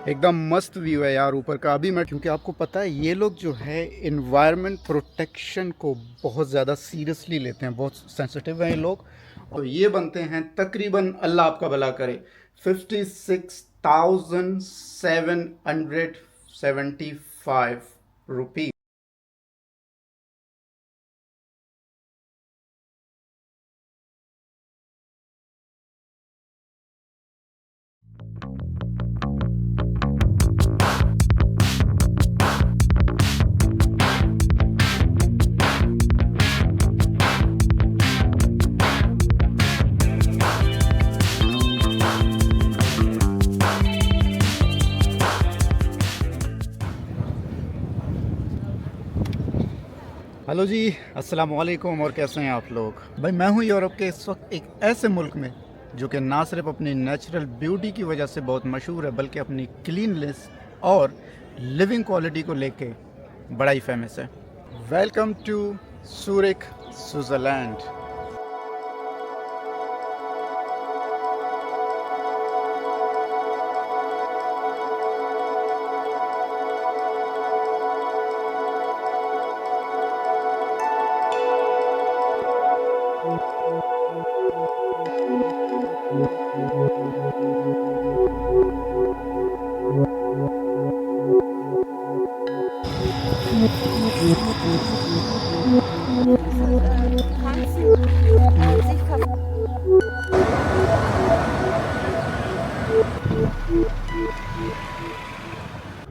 एकदम मस्त व्यू है यार ऊपर का। अभी मैं, क्योंकि आपको पता है ये लोग जो है इन्वायरमेंट प्रोटेक्शन को बहुत ज़्यादा सीरियसली लेते हैं, बहुत सेंसिटिव हैं ये लोग। और ये बनते हैं तकरीबन, अल्लाह आपका भला करे, 56,775 रुपीज़। हेलो जी, अस्सलाम वालेकुम। और कैसे हैं आप लोग? भाई मैं हूं यूरोप के इस वक्त एक ऐसे मुल्क में जो कि ना सिर्फ अपनी नेचुरल ब्यूटी की वजह से बहुत मशहूर है, बल्कि अपनी क्लीननेस और लिविंग क्वालिटी को लेके बड़ा ही फेमस है। Welcome to Zurich, Switzerland.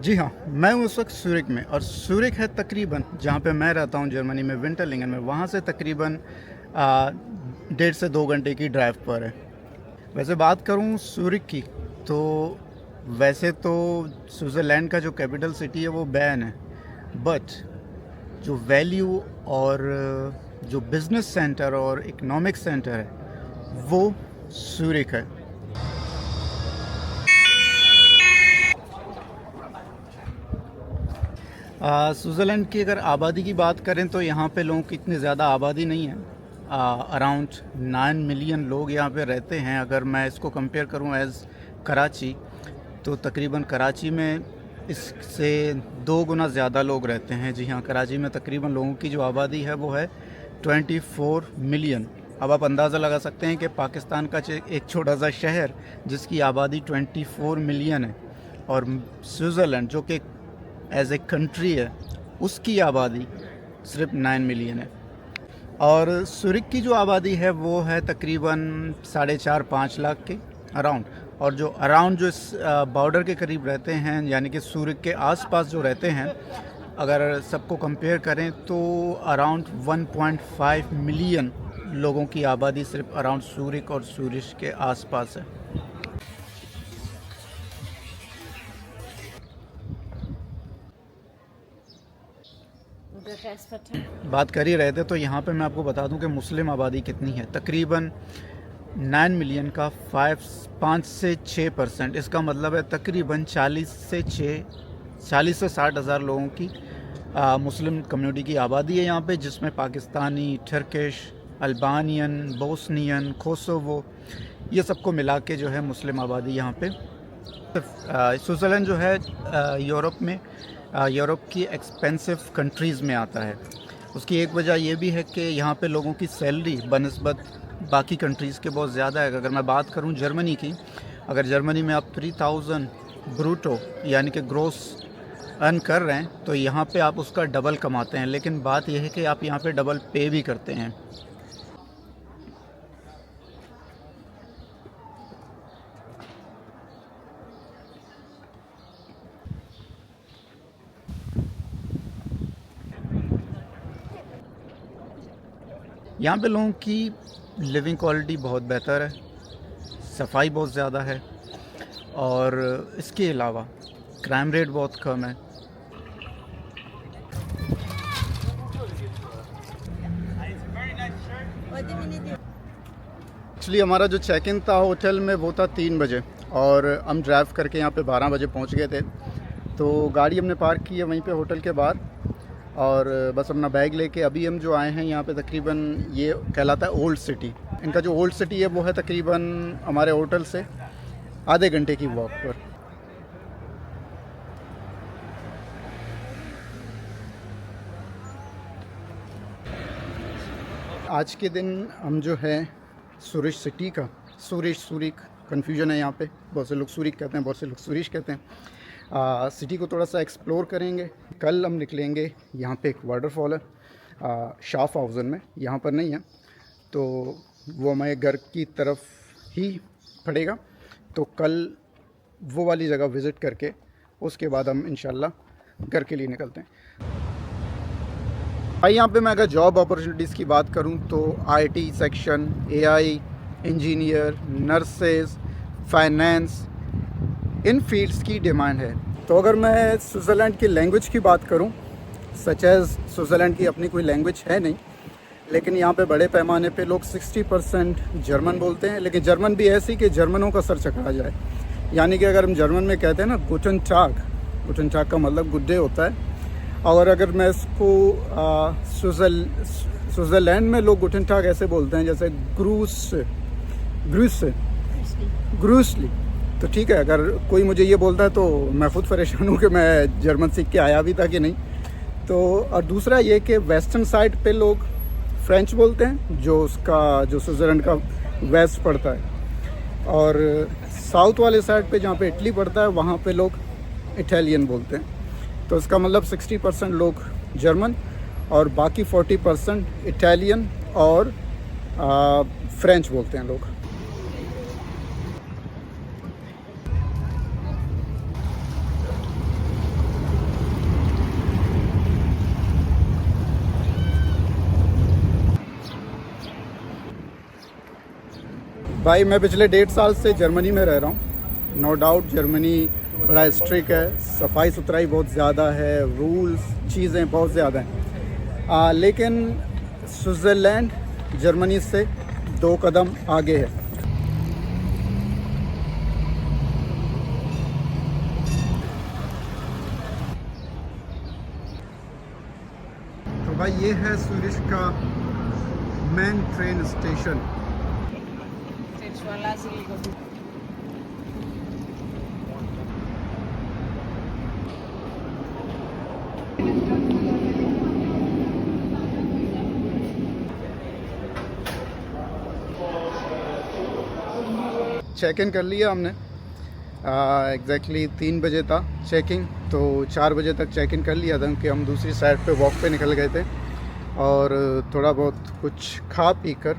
जी हाँ, मैं हूँ उस वक्त सूरिक में, और सूरिक है तकरीबन, जहाँ पे मैं रहता हूँ जर्मनी में, विंटरलिंगन में, वहाँ से तकरीबन 1.5 से 2 घंटे की ड्राइव पर है। वैसे बात करूँ सूरिक की, तो वैसे तो स्विट्ज़रलैंड का जो कैपिटल सिटी है वो बैन है, बट जो वैल्यू और जो बिज़नेस सेंटर और इकोनॉमिक सेंटर है वो सूरिक है। स्विट्ज़रलैंड की अगर आबादी की बात करें तो यहाँ पे लोगों की इतनी ज़्यादा आबादी नहीं है। अराउंड 9 मिलियन लोग यहाँ पे रहते हैं। अगर मैं इसको कंपेयर करूँ एज़ कराची, तो तकरीबन कराची में इससे 2 गुना ज़्यादा लोग रहते हैं। जी हाँ, कराची में तकरीबन लोगों की जो आबादी है वो है 24 मिलियन। अब आप अंदाज़ा लगा सकते हैं कि पाकिस्तान का एक छोटा सा शहर जिसकी आबादी 24 मिलियन है, और स्विट्ज़रलैंड जो कि एज ए कंट्री है, उसकी आबादी सिर्फ 9 मिलियन है। और सूरिक की जो आबादी है वो है तकरीबन 4.5-5 लाख के अराउंड। और जो अराउंड जो इस बॉर्डर के करीब रहते हैं, यानी कि सूरिक के आसपास जो रहते हैं, अगर सबको कंपेयर करें तो अराउंड 1.5 मिलियन लोगों की आबादी सिर्फ अराउंड सूरिक और सूरिश के आसपास है। बात कर ही रहे थे तो यहाँ पे मैं आपको बता दूं कि मुस्लिम आबादी कितनी है। तकरीबन 9 मिलियन का 5 से 6%, इसका मतलब है तकरीबन 40 से 60 हज़ार लोगों की मुस्लिम कम्युनिटी की आबादी है यहाँ पे, जिसमें Pakistani, Turkish, Albanian, Bosnian, Kosovo, ये सबको मिला के जो है मुस्लिम आबादी यहाँ पे। स्विट्ज़रलैंड जो है यूरोप की एक्सपेंसिव कंट्रीज़ में आता है। उसकी एक वजह ये भी है कि यहाँ पे लोगों की सैलरी बनिस्बत बाकी कंट्रीज़ के बहुत ज़्यादा है। अगर मैं बात करूँ जर्मनी की, अगर जर्मनी में आप 3000 ब्रूटो यानी कि ग्रोस अर्न कर रहे हैं, तो यहाँ पे आप उसका डबल कमाते हैं। लेकिन बात यह है कि आप यहाँ पे डबल पे भी करते हैं। यहाँ पे लोगों की लिविंग क्वालिटी बहुत बेहतर है, सफाई बहुत ज़्यादा है, और इसके अलावा क्राइम रेट बहुत कम है। एक्चुअली हमारा जो चेक इन था होटल में वो था 3 बजे, और हम ड्राइव करके यहाँ पे 12 बजे पहुँच गए थे। तो गाड़ी हमने पार्क की है वहीं पे होटल के बाहर, और बस अपना बैग लेके अभी हम जो आए हैं यहाँ पे। तकरीबन ये कहलाता है ओल्ड सिटी। इनका जो ओल्ड सिटी है वो है तकरीबन हमारे होटल से आधे घंटे की वॉक पर। आज के दिन हम जो है सूरिश सिटी का, सूरिक कन्फ्यूजन है यहाँ पे, बहुत से लोग सूरिक कहते हैं, बहुत से लोग सूरिश कहते हैं। सिटी को थोड़ा सा एक्सप्लोर करेंगे। कल हम निकलेंगे, यहाँ पे एक वाटरफॉल है शाफहाउज़न में, यहाँ पर नहीं है, तो वो हमारे घर की तरफ ही पड़ेगा। तो कल वो वाली जगह विज़िट करके उसके बाद हम इंशाल्लाह घर के लिए निकलते हैं। भाई यहाँ पे मैं अगर जॉब अपॉर्चुनिटीज़ की बात करूँ तो IT section, AI, engineer, nurses, finance, in fields की डिमांड है। तो अगर मैं स्विट्ज़रलैंड की लैंग्वेज की बात करूँ, सच एज़ स्विट्ज़रलैंड की अपनी कोई लैंग्वेज है नहीं, लेकिन यहाँ पे बड़े पैमाने पे लोग 60% जर्मन बोलते हैं। लेकिन जर्मन भी ऐसी कि जर्मनों का सर चकरा जाए, यानी कि अगर हम जर्मन में कहते हैं ना गुटन टाग का मतलब गुड डे होता है। और अगर मैं इसको स्विट्ज़रलैंड में लोग गुटन टाग ऐसे बोलते हैं जैसे ग्रूसली। तो ठीक है, अगर कोई मुझे ये बोलता है तो मैं खुद परेशान हूँ कि मैं जर्मन सीख के आया भी था कि नहीं। तो और दूसरा ये कि वेस्टर्न साइड पे लोग फ्रेंच बोलते हैं, जो स्विट्ज़रलैंड का वेस्ट पड़ता है, और साउथ वाले साइड पे जहाँ पे इटली पड़ता है वहाँ पे लोग इटालियन बोलते हैं। तो इसका मतलब 60% लोग जर्मन और बाकी 40% इटालियन और फ्रेंच बोलते हैं लोग। भाई मैं पिछले 1.5 साल से जर्मनी में रह रहा हूँ। नो डाउट जर्मनी बड़ा स्ट्रिक्ट है, सफाई सुथराई बहुत ज़्यादा है, रूल्स चीज़ें बहुत ज़्यादा हैं। लेकिन स्विट्ज़रलैंड जर्मनी से 2 कदम आगे है। तो भाई ये है सूरिश का main train station. Check in कर लिया हमने, एग्जैक्टली 3 बजे था चेकिंग, तो 4 बजे तक चेक इन कर लिया था कि हम दूसरी साइड पे वॉक पे निकल गए थे और थोड़ा बहुत कुछ खा पी कर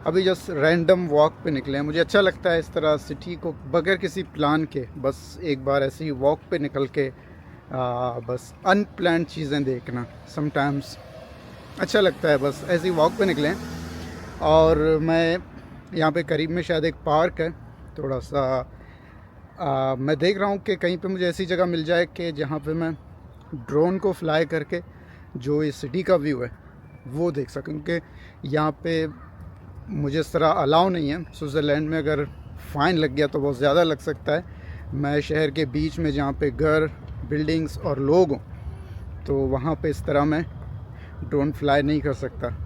अभी जस्ट रैंडम वॉक पे निकले हैं। मुझे अच्छा लगता है इस तरह सिटी को बगैर किसी प्लान के बस एक बार ऐसे ही वॉक पे निकल के बस अनप्लान्ड चीज़ें देखना समटाइम्स अच्छा लगता है। बस ऐसे ही वॉक पे निकले हैं और मैं यहाँ पे करीब में शायद एक पार्क है, थोड़ा सा मैं देख रहा हूँ कि कहीं पे मुझे ऐसी जगह मिल जाए कि जहाँ पे मैं ड्रोन को फ्लाई करके जो ये सिटी का व्यू है वो देख सकूँ। क्योंकि यहाँ पे मुझे इस तरह अलाउ नहीं है। स्विट्ज़रलैंड में अगर फ़ाइन लग गया तो बहुत ज़्यादा लग सकता है। मैं शहर के बीच में जहाँ पे घर, बिल्डिंग्स और लोग हों, तो वहाँ पे इस तरह मैं ड्रोन फ्लाई नहीं कर सकता।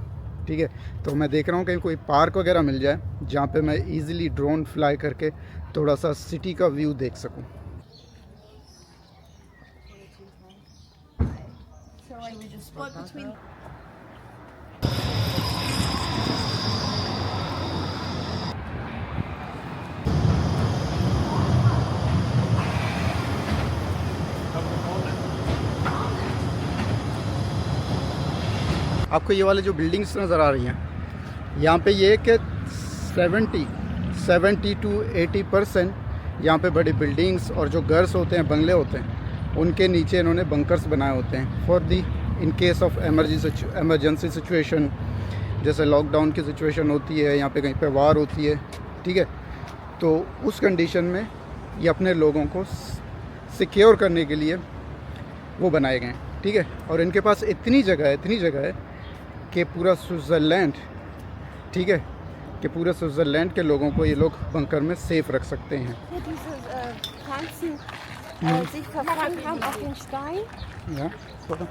ठीक है, तो मैं देख रहा हूँ कहीं कोई पार्क वगैरह मिल जाए जहाँ पे मैं इजीली ड्रोन फ्लाई करके थोड़ा सा सिटी का व्यू देख सकूँ। आपको ये वाले जो बिल्डिंग्स नज़र आ रही हैं, यहाँ पे ये कि 70 to 80% यहाँ पे बड़ी बिल्डिंग्स और जो घर्स होते हैं, बंगले होते हैं, उनके नीचे इन्होंने बंकर्स बनाए होते हैं for the in case of emergency situation, जैसे लॉकडाउन की सिचुएशन होती है, यहाँ पे कहीं पे वार होती है। ठीक है, तो उस कंडीशन में ये अपने लोगों को सिक्योर करने के लिए वो बनाए गए हैं। ठीक है, और इनके पास इतनी जगह है कि पूरा स्विट्ज़रलैंड, ठीक है, कि पूरे स्विट्ज़रलैंड के लोगों को ये लोग बंकर में सेफ रख सकते हैं। Ja, super.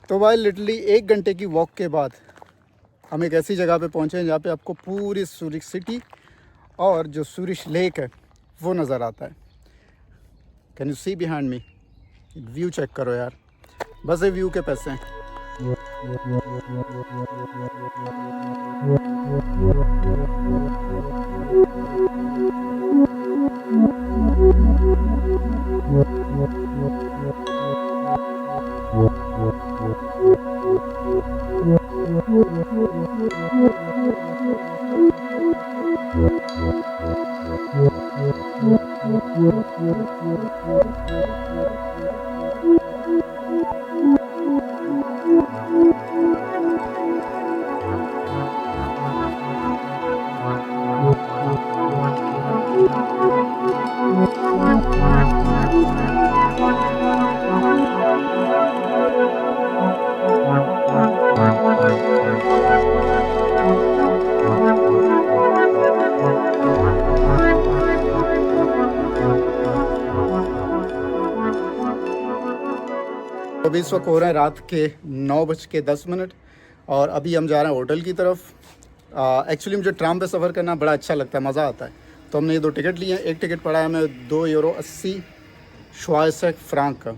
तो भाई लिटरली 1 घंटे की वॉक के बाद हम एक ऐसी जगह पे पहुँचे हैं जहाँ पे आपको पूरी सूरिक सिटी और जो सूरिश लेक है वो नज़र आता है। Can you see behind me? View check करो यार, बस ये व्यू के पैसे हैं। अभी इस वक्त हो रहे हैं रात के 9:10 और अभी हम जा रहे हैं होटल की तरफ। एक्चुअली मुझे ट्राम पे सफ़र करना बड़ा अच्छा लगता है, मज़ा आता है। तो हमने ये 2 टिकट लिए हैं। एक टिकट पड़ा है हमें €2.80 फ्रांक का,